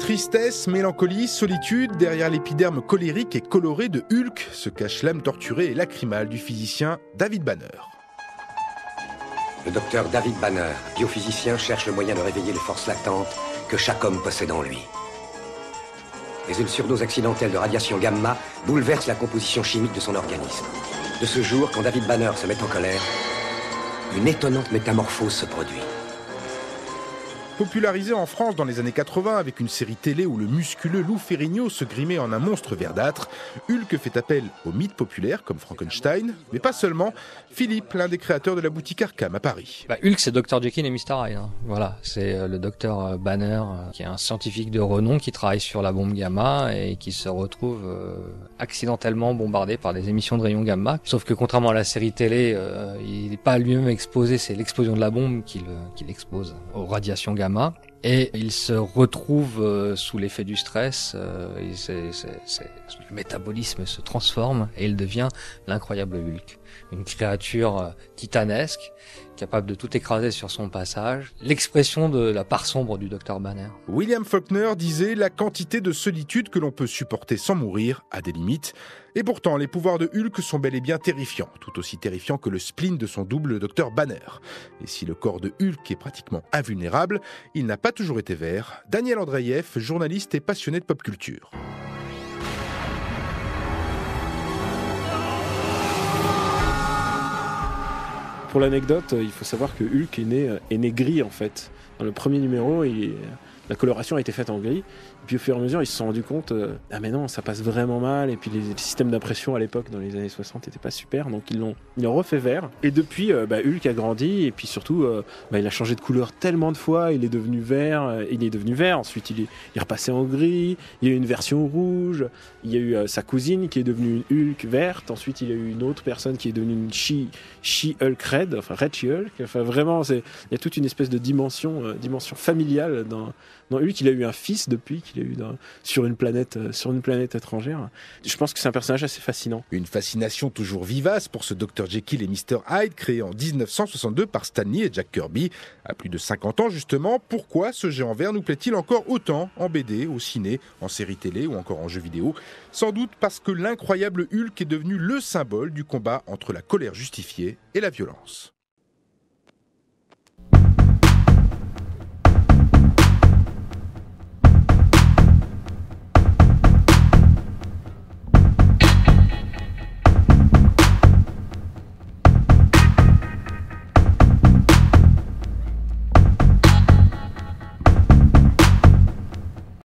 Tristesse, mélancolie, solitude, derrière l'épiderme colérique et coloré de Hulk se cache l'âme torturée et lacrymale du physicien David Banner. Le docteur David Banner, biophysicien, cherche le moyen de réveiller les forces latentes que chaque homme possède en lui. Mais une surdose accidentelle de radiation gamma bouleverse la composition chimique de son organisme. De ce jour, quand David Banner se met en colère, une étonnante métamorphose se produit. Popularisé en France dans les années 80 avec une série télé où le musculeux Lou Ferrigno se grimait en un monstre verdâtre, Hulk fait appel aux mythes populaires comme Frankenstein, mais pas seulement. Philippe, l'un des créateurs de la boutique Arkham à Paris. Hulk, c'est Dr Jekyll et Mr Hyde. Voilà, c'est le docteur Banner, qui est un scientifique de renom qui travaille sur la bombe gamma et qui se retrouve accidentellement bombardé par des émissions de rayons gamma. Sauf que contrairement à la série télé, il n'est pas lui-même exposé, c'est l'explosion de la bombe qui l'expose aux radiations gamma. Et il se retrouve sous l'effet du stress, le métabolisme se transforme et il devient l'incroyable Hulk. Une créature titanesque, capable de tout écraser sur son passage. L'expression de la part sombre du Dr Banner. William Faulkner disait « La quantité de solitude que l'on peut supporter sans mourir a des limites ». Et pourtant, les pouvoirs de Hulk sont bel et bien terrifiants, tout aussi terrifiants que le spleen de son double, le Dr Banner. Et si le corps de Hulk est pratiquement invulnérable, il n'a pas toujours été vert. Daniel Andreev, journaliste et passionné de pop culture. Pour l'anecdote, il faut savoir que Hulk est né gris en fait. Dans le premier numéro, la coloration a été faite en gris. Et puis au fur et à mesure, ils se sont rendus compte ah mais non, ça passe vraiment mal. Et puis les systèmes d'impression à l'époque, dans les années 60, n'étaient pas super. Donc ils l'ont refait vert. Et depuis, Hulk a grandi. Et puis surtout, il a changé de couleur tellement de fois. Il est devenu vert. Ensuite, il est repassé en gris. Il y a eu une version rouge. Il y a eu sa cousine qui est devenue une Hulk verte. Ensuite, il y a eu une autre personne qui est devenue une She-Hulk Red. Enfin, Red She-Hulk. Enfin, vraiment, il y a toute une espèce de dimension familiale dans Hulk. Il a eu un fils depuis qu'il a eu sur une planète étrangère. Je pense que c'est un personnage assez fascinant. Une fascination toujours vivace pour ce Dr Jekyll et Mr Hyde créé en 1962 par Stan Lee et Jack Kirby. À plus de 50 ans justement, pourquoi ce géant vert nous plaît-il encore autant en BD, au ciné, en série télé ou encore en jeux vidéo? Sans doute parce que l'incroyable Hulk est devenu le symbole du combat entre la colère justifiée et la violence.